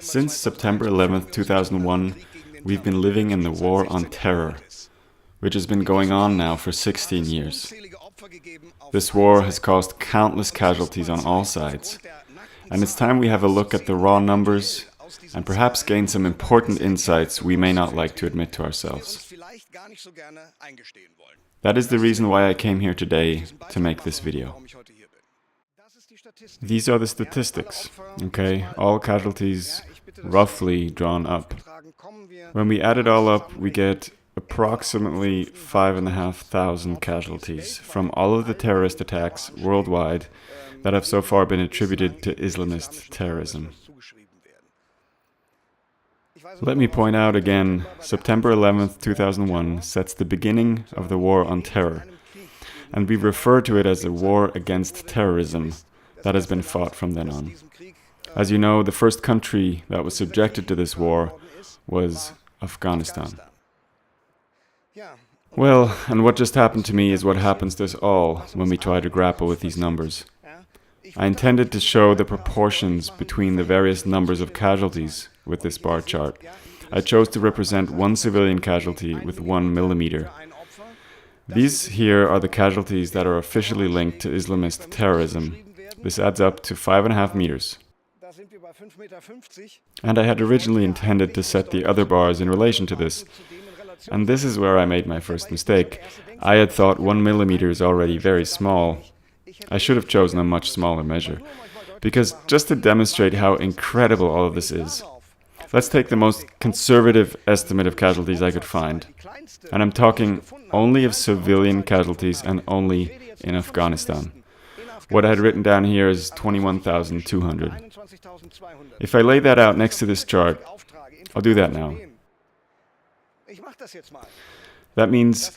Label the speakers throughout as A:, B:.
A: Since September 11th, 2001, we've been living in the war on terror, which has been going on now for 16 years. This war has caused countless casualties on all sides, and it's time we have a look at the raw numbers and perhaps gain some important insights we may not like to admit to ourselves. That is the reason why I came here today to make this video. These are the statistics, okay? All casualties roughly drawn up. When we add it all up, we get approximately 5,500 casualties from all of the terrorist attacks worldwide that have so far been attributed to Islamist terrorism. Let me point out again, September 11th, 2001 sets the beginning of the war on terror, and we refer to it as a war against terrorism that has been fought from then on. As you know, the first country that was subjected to this war was Afghanistan. Well, and what just happened to me is what happens to us all when we try to grapple with these numbers. I intended to show the proportions between the various numbers of casualties with this bar chart. I chose to represent one civilian casualty with 1 millimeter. These here are the casualties that are officially linked to Islamist terrorism. This adds up to 5.5 meters. And I had originally intended to set the other bars in relation to this. And this is where I made my first mistake. I had thought 1 millimeter is already very small. I should have chosen a much smaller measure. Because just to demonstrate how incredible all of this is, let's take the most conservative estimate of casualties I could find. And I'm talking only of civilian casualties and only in Afghanistan. What I had written down here is 21,200. If I lay that out next to this chart, I'll do that now. That means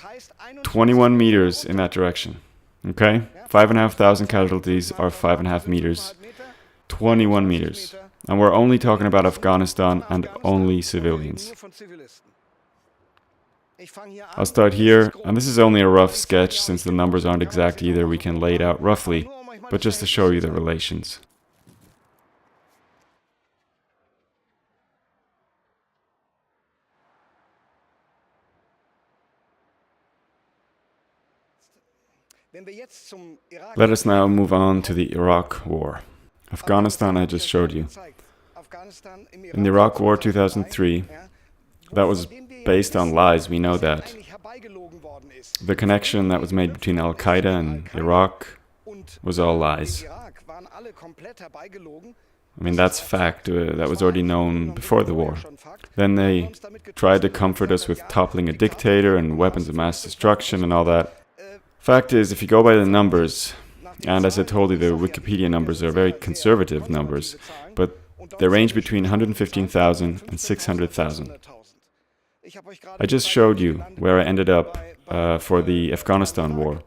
A: 21 meters in that direction. Okay? 5,500 casualties are 5.5 meters. 21 meters. And we're only talking about Afghanistan and only civilians. I'll start here, and this is only a rough sketch since the numbers aren't exact either. We can lay it out roughly, but just to show you the relations. Let us now move on to the Iraq War. Afghanistan I just showed you. In the Iraq War 2003, that was based on lies, we know that. The connection that was made between Al-Qaeda and Iraq was all lies. I mean, that's fact. That was already known before the war. Then they tried to comfort us with toppling a dictator and weapons of mass destruction and all that. Fact is, if you go by the numbers, and as I told you, the Wikipedia numbers are very conservative numbers, but they range between 115,000 and 600,000. I just showed you where I ended up for the Afghanistan war.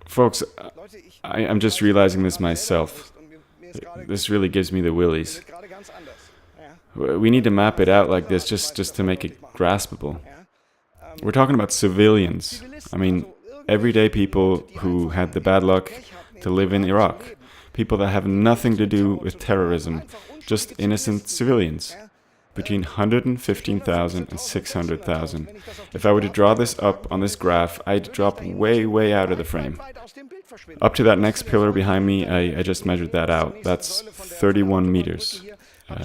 A: Folks, I'm just realizing this myself. This really gives me the willies. We need to map it out like this just to make it graspable. We're talking about civilians. I mean, everyday people who had the bad luck to live in Iraq. People that have nothing to do with terrorism. Just innocent civilians. Between 115,000 and 600,000. If I were to draw this up on this graph, I'd drop way out of the frame. Up to that next pillar behind me, I just measured that out. That's 31 meters.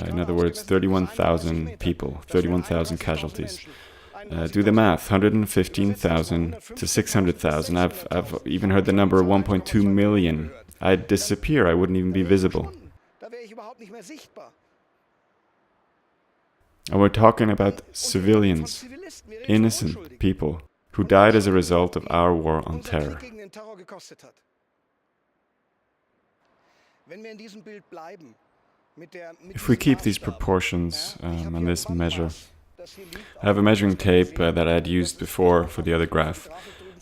A: In other words, 31,000 people, 31,000 casualties. Do the math, 115,000 to 600,000. I've even heard the number 1.2 million. I'd disappear, I wouldn't even be visible. And we're talking about civilians, innocent people, who died as a result of our war on terror. If we keep these proportions and this measure, I have a measuring tape that I had used before for the other graph.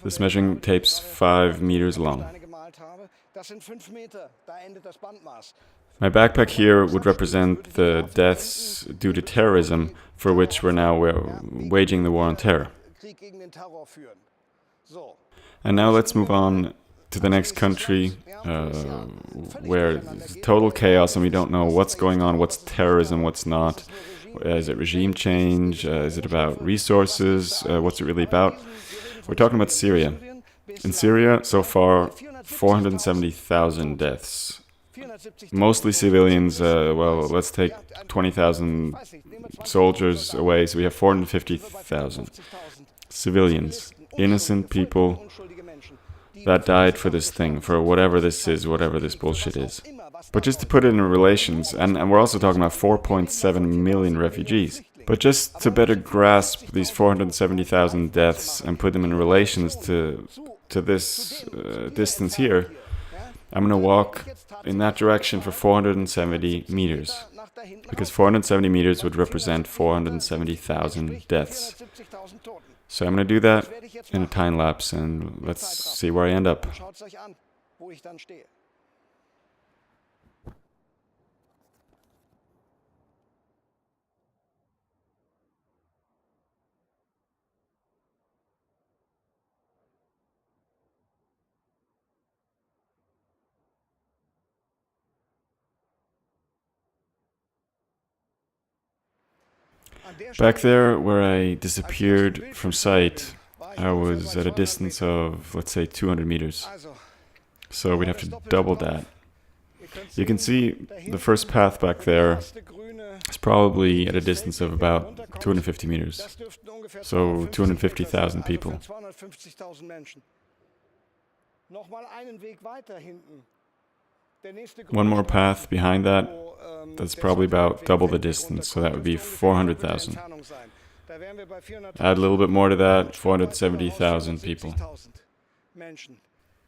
A: This measuring tape's 5 meters long. My backpack here would represent the deaths due to terrorism for which we're now waging the war on terror. And now let's move on to the next country where it's total chaos and we don't know what's going on, what's terrorism, what's not. Is it regime change? Is it about resources? What's it really about? We're talking about Syria. In Syria, so far, 470,000 deaths. Mostly civilians. Well, let's take 20,000 soldiers away, so we have 450,000 civilians, innocent people that died for this thing, for whatever this is, whatever this bullshit is. But just to put it in relations, and we're also talking about 4.7 million refugees. But just to better grasp these 470,000 deaths and put them in relations to this distance here, I'm going to walk in that direction for 470 meters. Because 470 meters would represent 470,000 deaths. So I'm going to do that in a time lapse and let's see where I end up. Back there where I disappeared from sight, I was at a distance of, let's say, 200 meters. So we'd have to double that. You can see the first path back there is probably at a distance of about 250 meters. So 250,000 people. One more path behind that, that's probably about double the distance, so that would be 400,000. Add a little bit more to that, 470,000 people.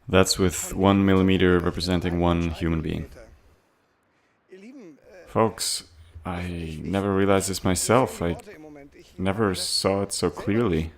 A: That's with 1 millimeter representing one human being. Folks, I never realized this myself. I never saw it so clearly.